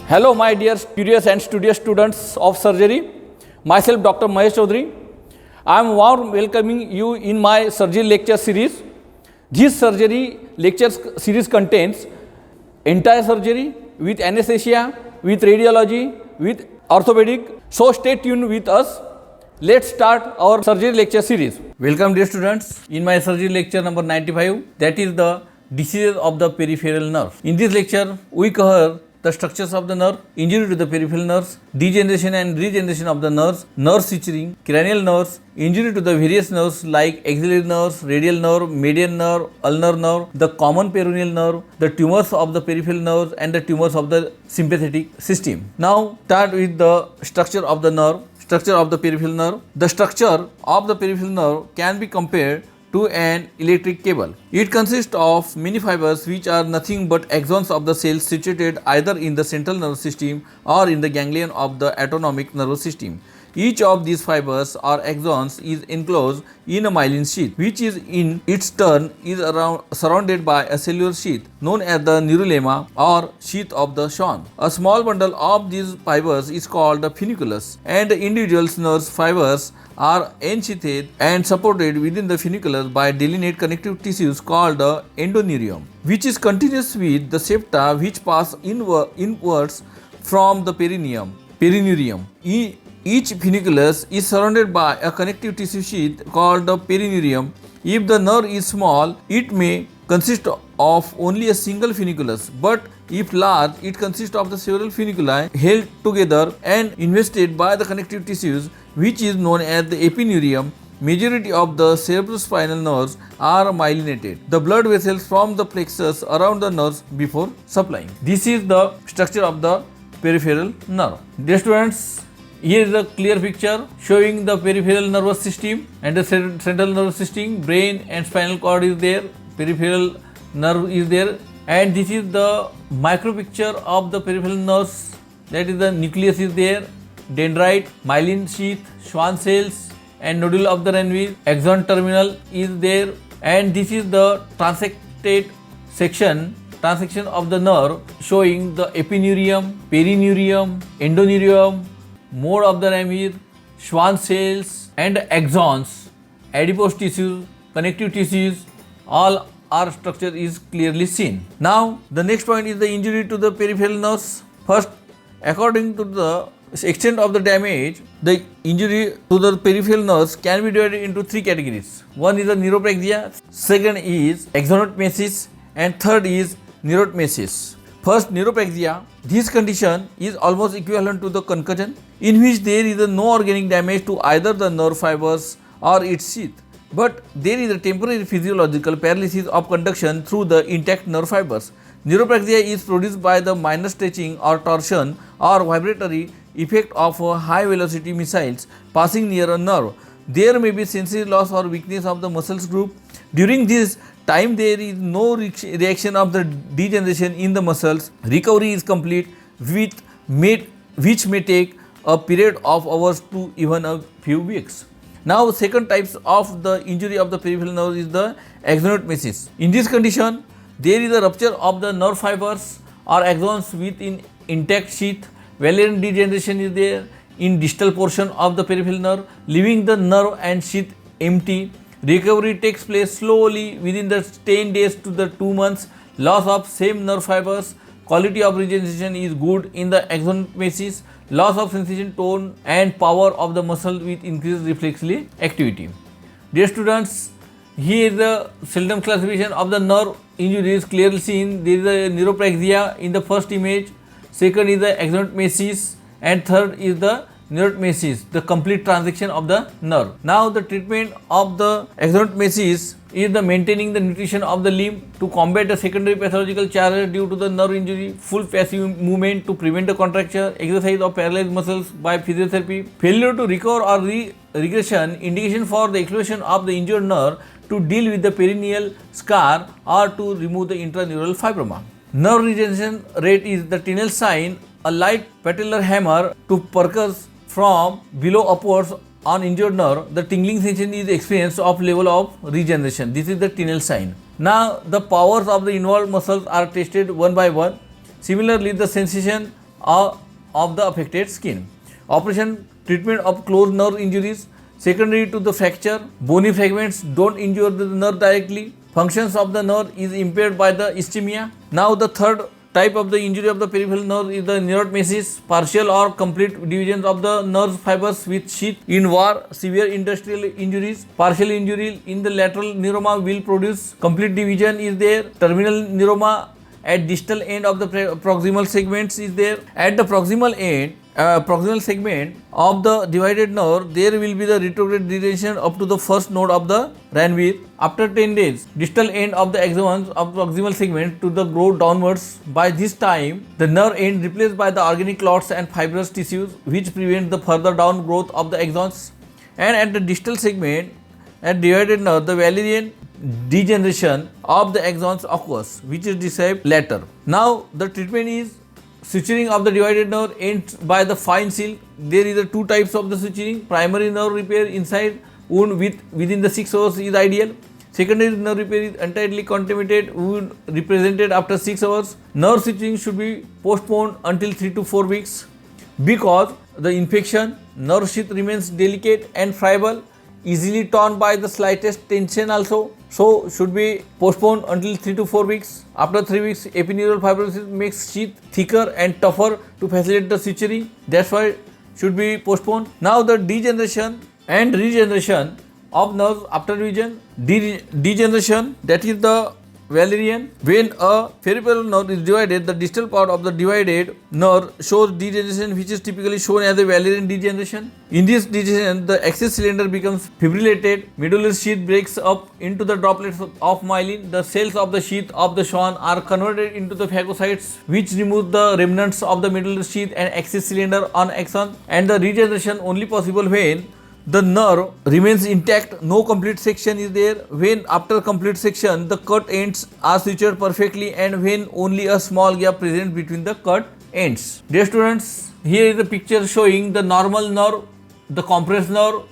Hello, my dear curious and studious students of surgery. Myself, Dr. Mahesh Chaudhary. I am warm welcoming you in my surgery lecture series. This surgery lecture series contains entire surgery with anesthesia, with radiology, with orthopedic. So stay tuned with us. Let's start our surgery lecture series. Welcome, dear students, in my surgery lecture number 95, that is the diseases of the peripheral nerve. In this lecture, we cover the structures of the nerve, injury to the peripheral nerves, degeneration and regeneration of the nerves, nerve suturing, cranial nerves, injury to the various nerves like axillary nerves, radial nerve, median nerve, ulnar nerve, the common peroneal nerve, the tumors of the peripheral nerves and the tumors of the sympathetic system. Now start with the structure of the nerve. Structure of the peripheral nerve. The structure of the peripheral nerve can be compared to an electric cable. It consists of many fibers which are nothing but axons of the cells situated either in the central nervous system or in the ganglion of the autonomic nervous system. Each of these fibers or axons is enclosed in a myelin sheath, which is in its turn is surrounded by a cellular sheath known as the neurolemma or sheath of the Schwann. A small bundle of these fibers is called the funiculus, and the individual nerve fibers are ensheathed and supported within the funiculus by delineate connective tissues called the endoneurium, which is continuous with the septa which pass inwards from the perineurium. Each funiculus is surrounded by a connective tissue sheath called the perineurium. If the nerve is small, it may consist of only a single funiculus, but if large, it consists of the several funiculi held together and invested by the connective tissues, which is known as the epineurium. Majority of the cerebrospinal nerves are myelinated. The blood vessels from the plexus around the nerves before supplying. This is the structure of the peripheral nerve. Dear students, here is a clear picture showing the peripheral nervous system and the central nervous system. Brain and spinal cord is there, peripheral nerve is there, and this is the micro picture of the peripheral nerves. That is, the nucleus is there, dendrite, myelin sheath, Schwann cells and nodule of the Ranvier, axon terminal is there, and this is the transected section of the nerve showing the epineurium, perineurium, endoneurium, mode of the Ranvier, Schwann cells and axons, adipose tissues, connective tissues, all our structure is clearly seen. Now the next point is the injury to the peripheral nerves. First, according to the extent of the damage, the injury to the peripheral nerves can be divided into three categories. One is the neuropraxia, second is axonotmesis, and third is neurotmesis. First, neuropraxia. This condition is almost equivalent to the concussion, in which there is no organic damage to either the nerve fibers or its sheath, but there is a temporary physiological paralysis of conduction through the intact nerve fibers. Neuropraxia is produced by the minor stretching or torsion or vibratory effect of high velocity missiles passing near a nerve. There may be sensory loss or weakness of the muscles group. During this time, there is no reaction of the degeneration in the muscles. Recovery is complete, which may take a period of hours to even a few weeks. Now, second types of the injury of the peripheral nerve is the axonotmesis. In this condition, there is a rupture of the nerve fibers or axons within intact sheath. Valerian degeneration is there in distal portion of the peripheral nerve, leaving the nerve and sheath empty. Recovery takes place slowly within the 10 days to the 2 months. Loss of same nerve fibers. Quality of regeneration is good in the axonotmesis. Loss of sensation, tone and power of the muscle with increased reflexively activity. Dear students, here is the symptom classification of the nerve injuries clearly seen. There is a neuropraxia in the first image, second is the axonotmesis, and third is the neurotmesis, the complete transaction of the nerve. Now the treatment of the axonotmesis is the maintaining the nutrition of the limb to combat the secondary pathological charges due to the nerve injury, full passive movement to prevent the contracture, exercise of paralyzed muscles by physiotherapy, failure to recover or regression, indication for the exploration of the injured nerve to deal with the perineal scar or to remove the intraneural fibroma. Nerve regeneration rate is the Tinel sign, a light patellar hammer to percuss from below upwards on injured nerve. The tingling sensation is experienced of level of regeneration. This is the Tinel sign. Now the powers of the involved muscles are tested one by one. Similarly, the sensation of the affected skin. Operation treatment of closed nerve injuries secondary to the fracture. Bony fragments don't injure the nerve directly. Functions of the nerve is impaired by the ischemia. Now the third type of the injury of the peripheral nerve is the neurotemesis, partial or complete divisions of the nerve fibers with sheath in war. Severe industrial injuries, partial injury in the lateral neuroma will produce complete division is there. Terminal neuroma at distal end of the proximal segments is there. At the proximal segment of the divided nerve, there will be the retrograde degeneration up to the first node of the Ranvier. After 10 days, distal end of the axons of proximal segment to the grow downwards. By this time, the nerve end replaced by the organic clots and fibrous tissues which prevent the further down growth of the axons. And at the distal segment, at divided nerve, the Wallerian degeneration of the axons occurs, which is described later. Now, the treatment is suturing of the divided nerve ends by the fine silk. There is two types of the suturing. Primary nerve repair inside wound within the 6 hours is ideal. Secondary nerve repair is entirely contaminated wound represented after 6 hours. Nerve suturing should be postponed until 3 to 4 weeks because the infection, nerve sheath remains delicate and friable, easily torn by the slightest tension also. So should be postponed until 3 to 4 weeks. After 3 weeks, epidural fibrosis makes sheath thicker and tougher to facilitate the suturing. That's why should be postponed. Now the degeneration and regeneration of nerves after revision. Degeneration, that is the Wallerian. When a peripheral nerve is divided, the distal part of the divided nerve shows degeneration, which is typically shown as a Wallerian degeneration. In this degeneration, the axis cylinder becomes fibrillated, medullary sheath breaks up into the droplets of myelin. The cells of the sheath of the Schwann are converted into the phagocytes, which remove the remnants of the medullary sheath and axis cylinder on axon. And the regeneration only possible when the nerve remains intact, no complete section is there. When after complete section, the cut ends are sutured perfectly, and when only a small gap present between the cut ends. Dear students, here is the picture showing the normal nerve, the compressed nerve,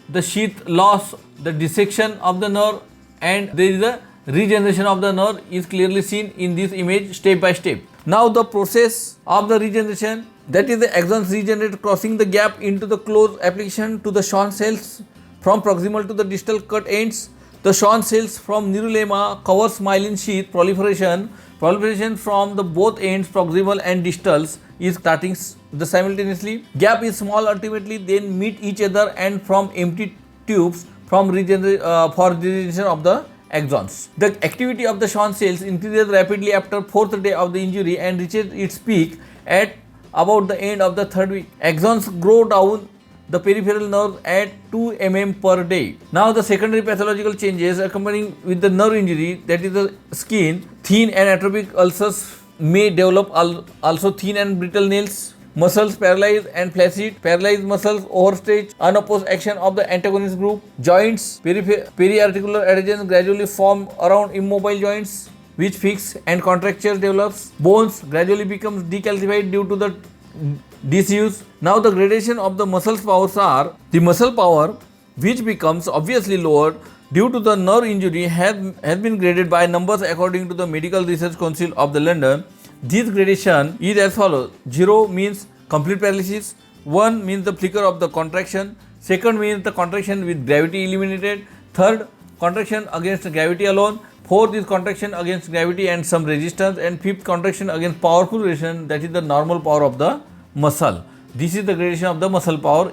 the sheath loss, the dissection of the nerve, and there is a regeneration of the nerve is clearly seen in this image step by step. Now the process of the regeneration, that is the axons regenerate crossing the gap into the close application to the Schwann cells from proximal to the distal cut ends. The Schwann cells from neurulema covers myelin sheath proliferation. Proliferation from the both ends, proximal and distals, is starting simultaneously. Gap is small, ultimately then meet each other and form empty tubes for regeneration of the axons. The activity of the Schwann cells increases rapidly after 4th day of the injury and reaches its peak at about the end of the 3rd week. Axons grow down the peripheral nerve at 2 mm per day. Now the secondary pathological changes accompanying with the nerve injury, that is the skin, thin and atrophic ulcers may develop, also thin and brittle nails, muscles paralyzed and flaccid, paralyzed muscles overstretched, unopposed action of the antagonist group, joints, periarticular adhesions gradually form around immobile joints which fix and contracture develops, bones gradually becomes decalcified due to the disuse. Now the gradation of the muscles powers are, the muscle power which becomes obviously lower due to the nerve injury has been graded by numbers according to the Medical Research Council of the London. This gradation is as follows: 0 means complete paralysis, 1 means the flicker of the contraction, 2nd means the contraction with gravity eliminated, 3rd contraction against gravity alone, 4th is contraction against gravity and some resistance, and 5th contraction against powerful resistance, that is the normal power of the muscle. This is the gradation of the muscle power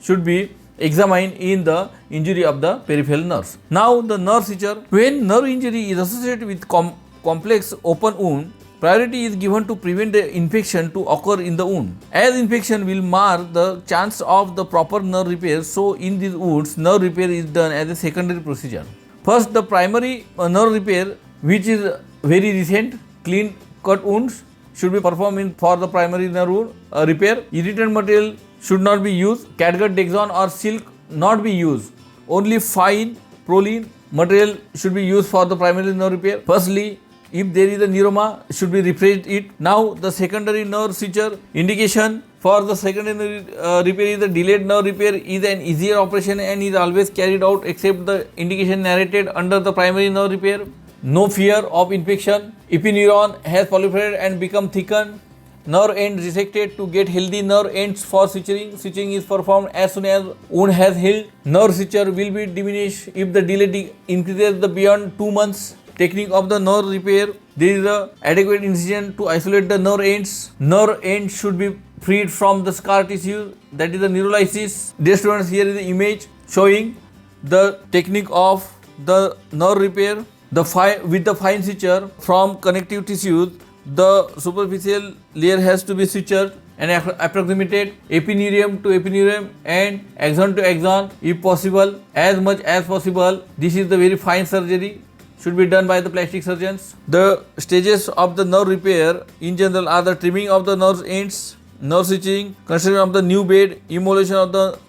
should be examined in the injury of the peripheral nerves. Now the nerve suture. When nerve injury is associated with complex open wound, priority is given to prevent the infection to occur in the wound. As infection will mar the chance of the proper nerve repair, so in these wounds, nerve repair is done as a secondary procedure. First, the primary nerve repair, which is very recent, clean cut wounds, should be performed for the primary nerve repair. Irritant material should not be used. Catgut, Dexon or silk not be used. Only fine proline material should be used for the primary nerve repair. Firstly, if there is a neuroma, should be refreshed it. Now the secondary nerve suture indication for the secondary repair is the delayed nerve repair is an easier operation and is always carried out except the indication narrated under the primary nerve repair. No fear of infection. Epineuron has proliferated and become thickened nerve end resected to get healthy nerve ends for suturing. Suturing is performed as soon as wound has healed. Nerve suture will be diminished if the delay increases the beyond 2 months. Technique of the nerve repair. There is a adequate incision to isolate the nerve ends. Nerve ends should be freed from the scar tissue, that is the neurolysis. Dear students, here is the image showing the technique of the nerve repair. With the fine suture from connective tissues, the superficial layer has to be sutured and approximated epineurium to epineurium and axon to axon if possible, as much as possible. This is the very fine surgery, should be done by the plastic surgeons. The stages of the nerve repair in general are the trimming of the nerve ends, nerve suturing, construction of the new bed, immolation of the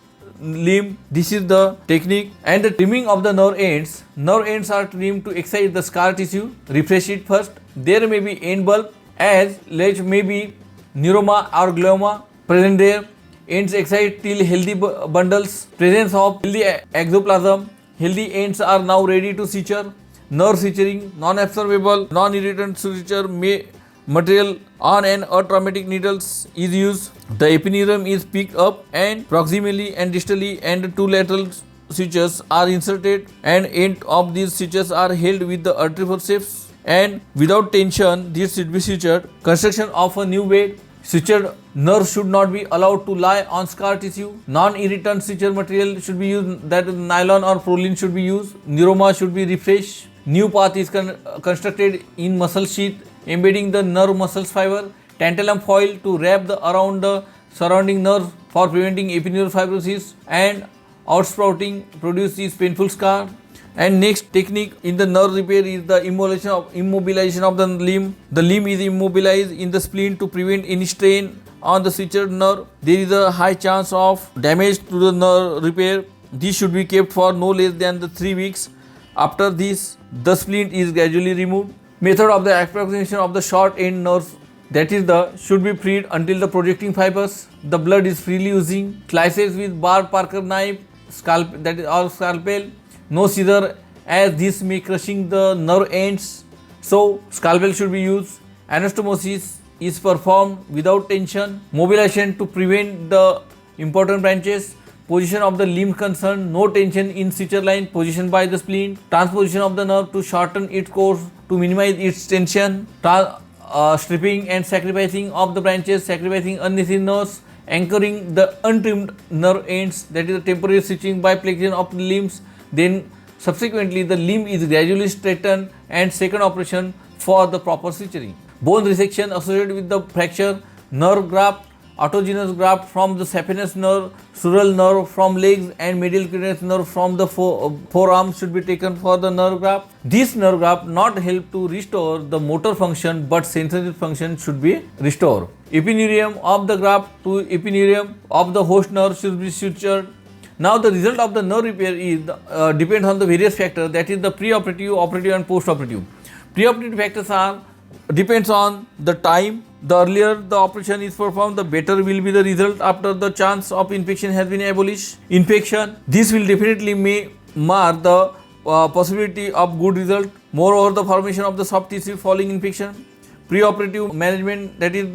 limb. This is the technique. And the trimming of the nerve ends. Nerve ends are trimmed to excite the scar tissue, refresh it first. There may be end bulb, as large may be neuroma or glioma present there. Ends excite till healthy bundles. Presence of healthy exoplasm. Healthy ends are now ready to suture. Nerve suturing, non-absorbable, non-irritant suture material on an atraumatic needles is used. The epineurium is picked up and proximally and distally, and two lateral sutures are inserted, and end of these sutures are held with the artery forceps and without tension. This should be sutured. Construction of a new bed. Sutured nerve should not be allowed to lie on scar tissue. Non-irritant suture material should be used, that is nylon or Prolene should be used. Neuroma should be refreshed. New path is constructed in muscle sheath embedding the nerve muscles fiber. Tantalum foil to wrap around the surrounding nerve for preventing epineurial fibrosis and outsprouting produce this painful scar. And next technique in the nerve repair is the immobilization of the limb. The limb is immobilized in the spleen to prevent any strain on the sutured nerve. There is a high chance of damage to the nerve repair. This should be kept for no less than the 3 weeks. After this, the spleen is gradually removed. Method of the approximation of the short end nerves, that is should be freed until the projecting fibers. The blood is freely oozing. Slices with barbed Parker knife, scalpel. No scissor, as this may crushing the nerve ends. So scalpel should be used. Anastomosis is performed without tension. Mobilization to prevent the important branches. Position of the limb concerned, no tension in suture line, position by the spleen. Transposition of the nerve to shorten its course to minimize its tension. Stripping and sacrificing of the branches, sacrificing unnecessary nerves. Anchoring the untrimmed nerve ends, that is the temporary stitching by flexion of the limbs. Then subsequently the limb is gradually straightened, and second operation for the proper suturing. Bone resection associated with the fracture. Nerve graft, autogenous graft from the saphenous nerve, sural nerve from legs, and medial cutaneous nerve from the forearm should be taken for the nerve graft. This nerve graft not help to restore the motor function, but sensory function should be restored. Epineurium of the graft to epineurium of the host nerve should be sutured. Now the result of the nerve repair is depends on the various factors, that is the preoperative, operative and postoperative. Preoperative factors depends on the time. The earlier the operation is performed, the better will be the result after the chance of infection has been abolished. Infection, this will definitely may mar the possibility of good result. Moreover, the formation of the soft tissue following infection. Preoperative management, that is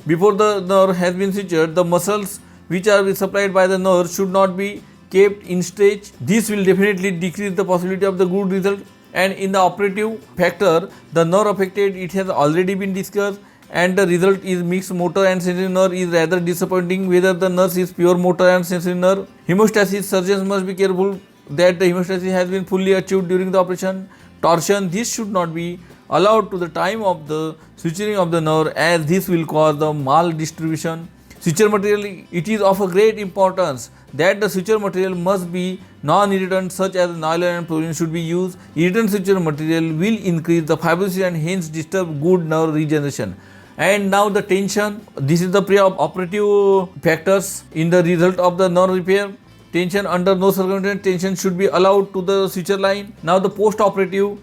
before the nerve has been sutured, the muscles which are supplied by the nerve should not be kept in stretch. This will definitely decrease the possibility of the good result. And in the operative factor, the nerve affected, it has already been discussed, and the result is mixed motor and sensory nerve is rather disappointing. Whether the nerve is pure motor and sensory nerve. Hemostasis, surgeons must be careful that the hemostasis has been fully achieved during the operation. Torsion, this should not be allowed to the time of the suturing of the nerve, as this will cause the maldistribution. Suture material, it is of a great importance that the suture material must be non-irritant, such as nylon and Prolene should be used. Irritant suture material will increase the fibrosis and hence disturb good nerve regeneration. And now the tension, this is the pre-operative factors in the result of the nerve repair. Tension, under no circumstance tension should be allowed to the suture line. Now the post-operative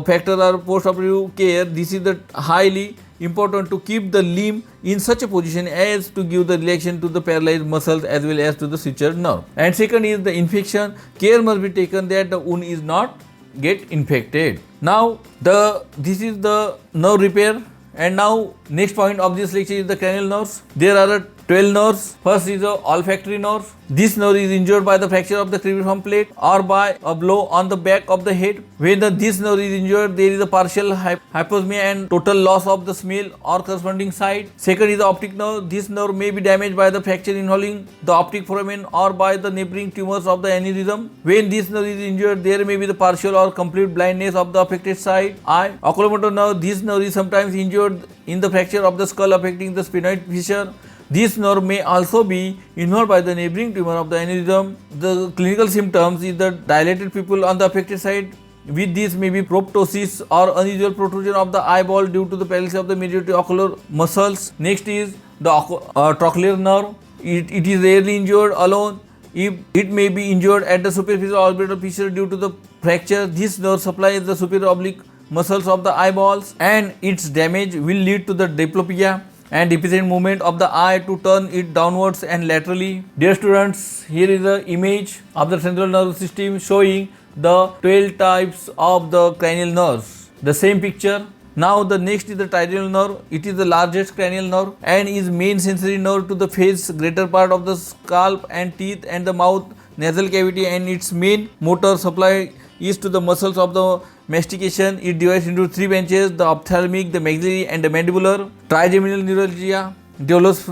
factors are post-operative care. This is the highly important to keep the limb in such a position as to give the relaxation to the paralyzed muscles as well as to the sutured nerve. And second is the infection. Care must be taken that the wound is not get infected. Now this is the nerve repair. And now next point of this lecture is the cranial nerves. There are 12 nerves. First is the olfactory nerve. This nerve is injured by the fracture of the cribriform plate or by a blow on the back of the head. When this nerve is injured, there is a partial hyposmia and total loss of the smell or corresponding sight. Second is the optic nerve. This nerve may be damaged by the fracture involving the optic foramen or by the neighboring tumors of the aneurysm. When this nerve is injured, there may be the partial or complete blindness of the affected side. Eye. Oculomotor nerve. This nerve is sometimes injured in the fracture of the skull affecting the sphenoid fissure. This nerve may also be involved by the neighboring tumor of the aneurysm. The clinical symptoms is the dilated pupil on the affected side. With this may be proptosis or unusual protrusion of the eyeball due to the paralysis of the majority ocular muscles. Next is the trochlear nerve. It is rarely injured alone. If it may be injured at the superficial orbital fissure due to the fracture, this nerve supplies the superior oblique muscles of the eyeballs, and its damage will lead to the diplopia and deficient movement of the eye to turn it downwards and laterally. Dear students, here is the image of the central nervous system showing the 12 types of the cranial nerves. The same picture. Now the next is the trigeminal nerve. It is the largest cranial nerve and is main sensory nerve to the face, greater part of the scalp and teeth and the mouth, nasal cavity, and its main motor supply is to the muscles of the mastication. It divides into 3 branches: the ophthalmic, the maxillary, and the mandibular. Trigeminal neuralgia develops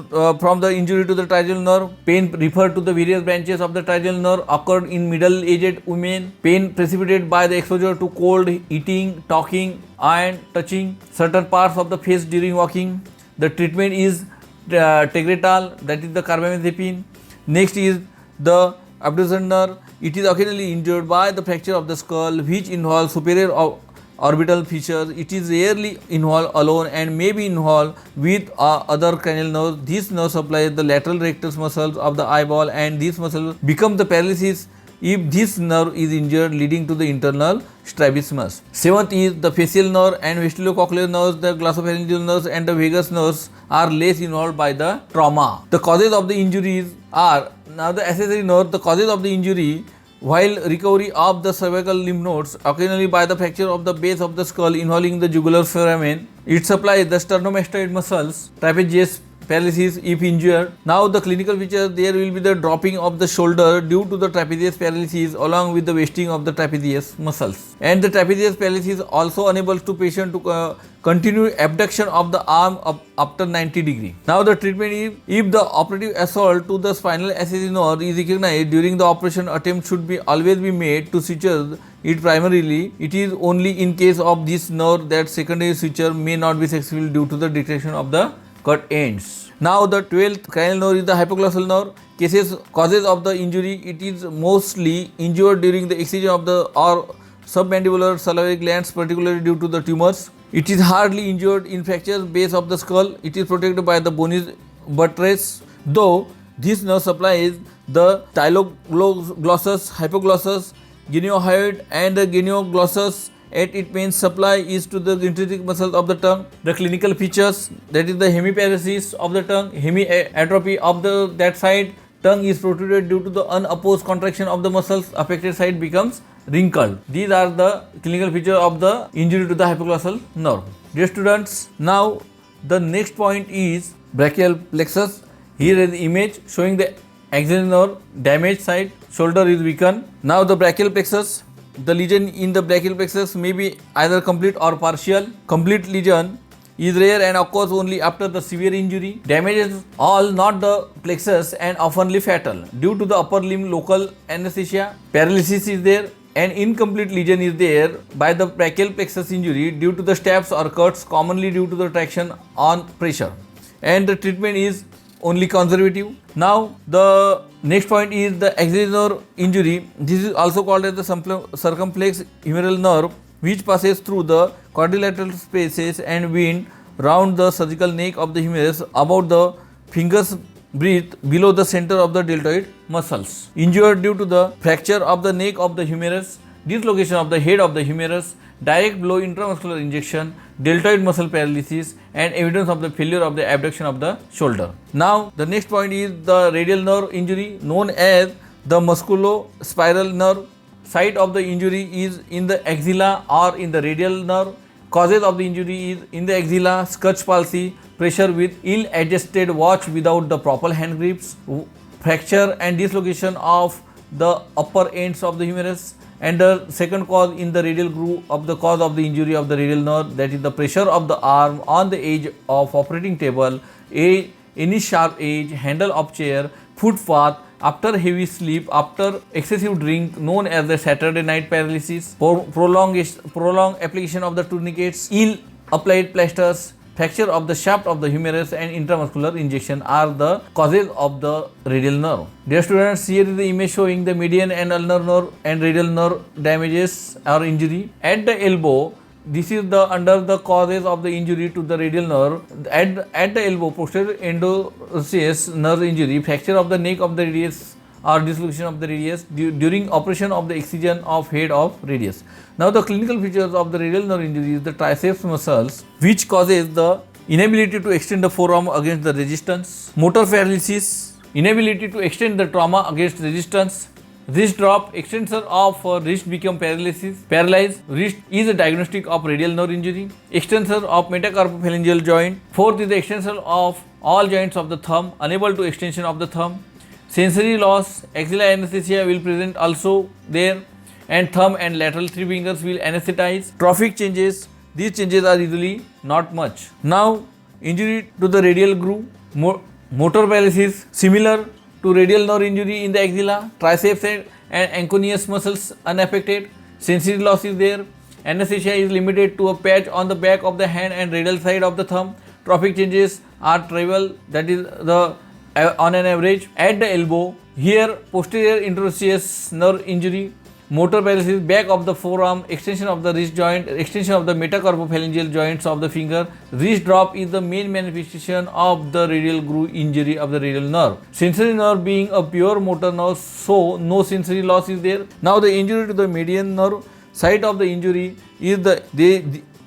from the injury to the trigeminal nerve. Pain referred to the various branches of the trigeminal nerve occurred in middle-aged women. Pain precipitated by the exposure to cold, eating, talking, and touching certain parts of the face during walking. The treatment is Tegretol, that is the carbamazepine. Next is the abducens nerve. It is occasionally injured by the fracture of the skull, which involves superior orbital fissures. It is rarely involved alone and may be involved with other cranial nerves. This nerve supplies the lateral rectus muscles of the eyeball, and these muscles become the paralysis if this nerve is injured, leading to the internal strabismus. Seventh is the facial nerve and vestibulocochlear nerves. The glossopharyngeal nerves and the vagus nerves are less involved by the trauma. The causes of the injuries are, now the accessory nerve. The causes of the injury: while recovery of the cervical lymph nodes, occasionally by the fracture of the base of the skull involving the jugular foramen. It supplies the sternomastoid muscles, trapezius paralysis if injured. Now the clinical feature: there will be the dropping of the shoulder due to the trapezius paralysis along with the wasting of the trapezius muscles. And the trapezius paralysis also enables to patient to continue abduction of the arm up after 90 degree. Now the treatment is: if the operative assault to the spinal accessory nerve is recognized during the operation, attempt should be always be made to suture it primarily. It is only in case of this nerve that secondary suture may not be successful due to the detection of the cut ends. Now the 12th cranial nerve is the hypoglossal nerve. Causes of the injury: it is mostly injured during the excision of the or submandibular salivary glands, particularly due to the tumors. It is hardly injured in fractures base of the skull. It is protected by the bony buttress, though this nerve supplies the thyroglossus, hypoglossus, geniohyoid, and the genioglossus. At its main supply is to the intrinsic muscles of the tongue. The clinical features: that is the hemiparesis of the tongue, hemiatrophy of that side. Tongue is protruded due to the unopposed contraction of the muscles. Affected side becomes wrinkled. These are the clinical features of the injury to the hypoglossal nerve. Dear students, now the next point is brachial plexus. Here is the image showing the axillary nerve damaged side. Shoulder is weakened. Now the brachial plexus. The lesion in the brachial plexus may be either complete or partial. Complete lesion is rare and occurs only after the severe injury. Damages all not the plexus and oftenly fatal due to the upper limb local anesthesia. Paralysis is there. An incomplete lesion is there by the brachial plexus injury due to the stabs or cuts, commonly due to the traction on pressure. And the treatment is only conservative. Now the next point is the axillary nerve injury. This is also called as the circumflex humeral nerve, which passes through the quadrilateral spaces and wind round the surgical neck of the humerus about the finger's breadth below the center of the deltoid muscles. Injured due to the fracture of the neck of the humerus, dislocation of the head of the humerus, direct blow intramuscular injection, deltoid muscle paralysis, and evidence of the failure of the abduction of the shoulder. Now the next point is the radial nerve injury, known as the musculospiral nerve. Site of the injury is in the axilla or in the radial nerve. Causes of the injury is in the axilla, scratch palsy, pressure with ill-adjusted watch without the proper hand grips, fracture and dislocation of the upper ends of the humerus. And the second cause in the radial groove of the cause of the injury of the radial nerve, that is the pressure of the arm on the edge of operating table, any sharp edge, handle of chair, footpath, after heavy sleep, after excessive drink, known as the Saturday night paralysis, prolonged application of the tourniquets, ill applied plasters, fracture of the shaft of the humerus and intramuscular injection are the causes of the radial nerve. Dear students, here is the image showing the median and ulnar nerve and radial nerve damages or injury. At the elbow, this is the under the causes of the injury to the radial nerve. At the elbow, posterior endoosseous nerve injury, fracture of the neck of the radius or dislocation of the radius during operation of the excision of head of radius. Now the clinical features of the radial nerve injury is the triceps muscles, which causes the inability to extend the forearm against the resistance, motor paralysis, inability to extend the trauma against resistance, wrist drop, extensor of wrist become paralyzed. Wrist is a diagnostic of radial nerve injury. Extensor of metacarpophalangeal joint. Fourth is the extensor of all joints of the thumb, unable to extension of the thumb. Sensory loss, axillary anesthesia will present also there, and thumb and lateral three fingers will anesthetize. Trophic changes, these changes are usually not much. Now injury to the radial groove, motor paralysis similar to radial nerve injury in the axilla, triceps and anconeus muscles unaffected. Sensory loss is there. Anesthesia is limited to a patch on the back of the hand and radial side of the thumb. Trophic changes are trivial, that is the on an average. At the elbow, here posterior interosseous nerve injury, motor paralysis, back of the forearm, extension of the wrist joint, extension of the metacarpophalangeal joints of the finger. Wrist drop is the main manifestation of the radial groove injury of the radial nerve. Sensory nerve being a pure motor nerve, so no sensory loss is there. Now the injury to the median nerve, site of the injury is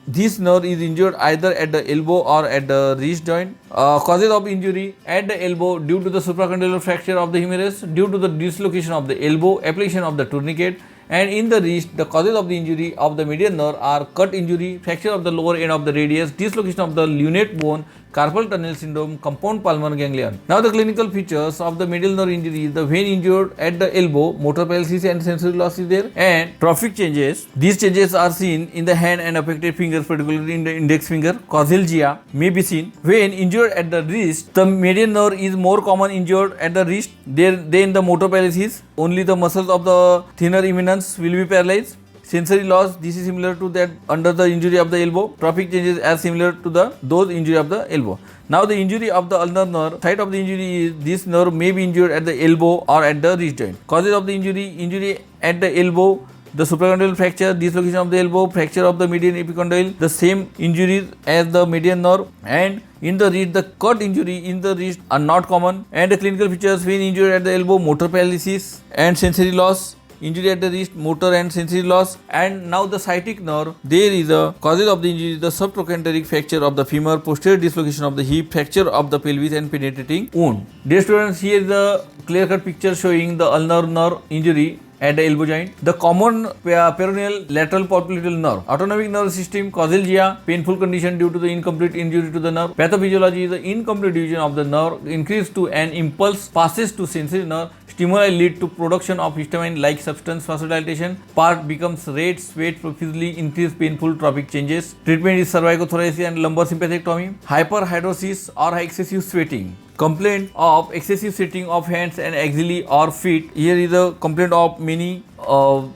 this nerve is injured either at the elbow or at the wrist joint. Causes of injury at the elbow due to the supracondylar fracture of the humerus, due to the dislocation of the elbow, application of the tourniquet. And in the wrist, the causes of the injury of the median nerve are cut injury, fracture of the lower end of the radius, dislocation of the lunate bone, carpal tunnel syndrome, compound pulmonary ganglion. Now the clinical features of the medial nerve injury is the vein injured at the elbow, motor paralysis and sensory loss is there, and trophic changes. These changes are seen in the hand and affected fingers, particularly in the index finger. Causalgia may be seen. When injured at the wrist, the median nerve is more common injured at the wrist. Then the motor paralysis, only the muscles of the thinner eminence will be paralyzed. Sensory loss, this is similar to that under the injury of the elbow. Trophic changes are similar to those injury of the elbow. Now the injury of the ulnar nerve, site of the injury is this nerve may be injured at the elbow or at the wrist joint. Causes of the injury at the elbow, the supracondylar fracture, dislocation of the elbow, fracture of the median epicondyle, the same injuries as the median nerve. And in the wrist, the cut injury in the wrist are not common. And the clinical features, when injured at the elbow, motor paralysis and sensory loss. Injury at the wrist, motor and sensory loss. And now the sciatic nerve, there is a causes of the injury, the subtrochanteric fracture of the femur, posterior dislocation of the hip, fracture of the pelvis and penetrating wound. Dear students, here is the clear-cut picture showing the ulnar nerve injury at the elbow joint. The common peroneal lateral popliteal nerve. Autonomic nerve system, causalgia, painful condition due to the incomplete injury to the nerve. Pathophysiology is the incomplete division of the nerve, increase to an impulse passes to sensory nerve. Stimuli lead to production of histamine-like substance, vasodilatation, part becomes red, sweat profusely, increased painful trophic changes. Treatment is cervicothoracic and lumbar sympathectomy. Hyperhidrosis or excessive sweating. Complaint of excessive sweating of hands and axillae or feet. Here is a complaint of many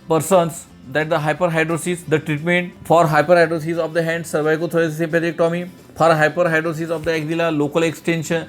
persons that the hyperhidrosis, the treatment for hyperhidrosis of the hands, cervicothoracic sympathectomy. For hyperhidrosis of the axilla, local excision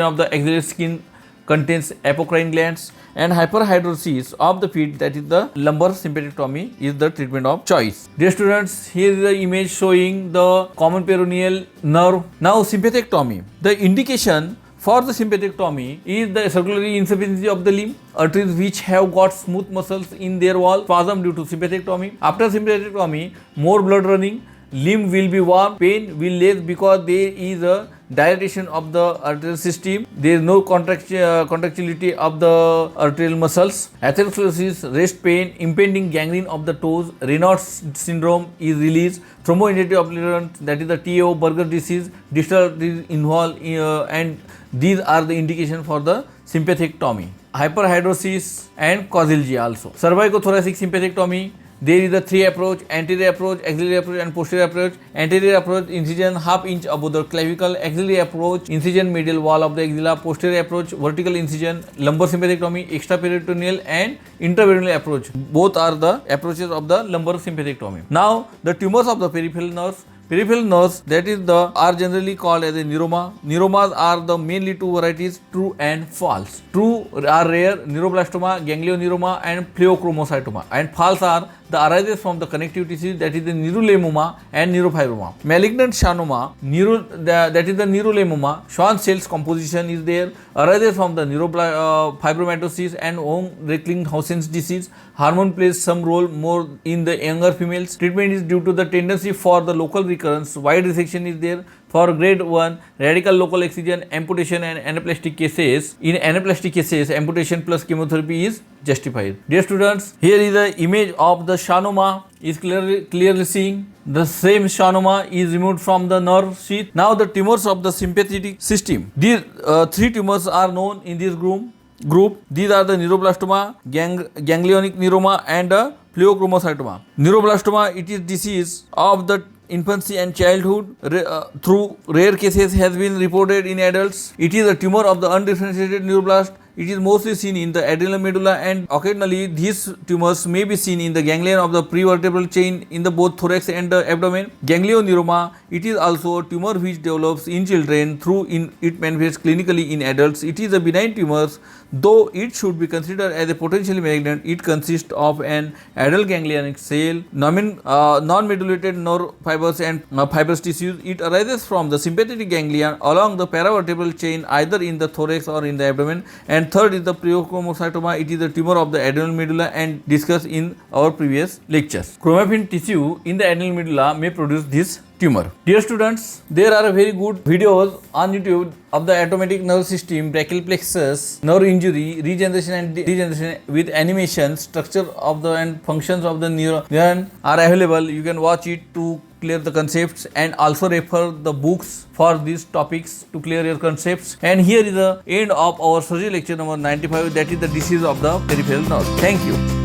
of the axillary skin contains apocrine glands, and hyperhidrosis of the feet, that is the lumbar sympathectomy, is the treatment of choice. Dear students, here is the image showing the common peroneal nerve. Now sympathectomy. The indication for the sympathectomy is the circulatory insufficiency of the limb, arteries which have got smooth muscles in their wall, spasm due to sympathectomy. After sympathectomy, more blood running, limb will be warm, pain will less because there is a dilatation of the arterial system. There is no contractility of the arterial muscles. Atherosclerosis, rest pain, impending gangrene of the toes, Raynaud's syndrome is released. Thromboinjective obliterant, that is the TAO, Burger disease, distal disease involved, and these are the indication for the sympathectomy. Hyperhidrosis and causalgia also. Cervicothoracic sympathectomy. There is a 3 approach: anterior approach, axillary approach and posterior approach. Anterior approach, incision half inch above the clavicle. Axillary approach, incision medial wall of the axilla. Posterior approach, vertical incision. Lumbar sympathectomy, extraperitoneal and intraperitoneal approach. Both are the approaches of the lumbar sympathectomy. Now, the tumors of the peripheral nerves. Peripheral nerves, that is are generally called as a neuroma. Neuromas are the mainly two varieties, true and false. True are rare, neuroblastoma, ganglioneuroma and phlebochromocytoma, and false are the arises from the connective tissue, that is the neurolemoma and neurofibroma. Malignant schwannoma, that is the neurolemoma, Schwann cells composition is there, arises from the neurofibromatosis and Ohn-Recklinghausen's disease. Hormone plays some role more in the younger females. Treatment is due to the tendency for the local recurrence. Wide resection is there. For grade 1, radical local excision, amputation and anaplastic cases. In anaplastic cases, amputation plus chemotherapy is justified. Dear students, here is the image of the schwannoma is clearly seeing. The same schwannoma is removed from the nerve sheath. Now the tumors of the sympathetic system. These 3 tumors are known in this group. These are the neuroblastoma, ganglionic neuroma and phlebochromocytoma. Neuroblastoma, it is disease of the infancy and childhood. Through rare cases has been reported in adults. It is a tumor of the undifferentiated neuroblast. It is mostly seen in the adrenal medulla, and occasionally these tumors may be seen in the ganglion of the prevertebral chain in the both thorax and the abdomen. Ganglioneuroma, it is also a tumor which develops in children, it manifests clinically in adults. It is a benign tumor, though it should be considered as a potentially malignant. It consists of an adult ganglionic cell, non-medullated nerve fibers and fibrous tissues. It arises from the sympathetic ganglion along the paravertebral chain, either in the thorax or in the abdomen. And third is the phlebochromocytoma. It is a tumor of the adrenal medulla and discussed in our previous lectures. Chromaffin tissue in the adrenal medulla may produce this tumor. Dear students, there are very good videos on YouTube of the automatic nerve system, brachial plexus, nerve injury, regeneration and degeneration with animation, structure of the and functions of the neuron are available. You can watch it to clear the concepts, and also refer the books for these topics to clear your concepts. And here is the end of our surgery lecture number 95, that is the disease of the peripheral nerve. Thank you.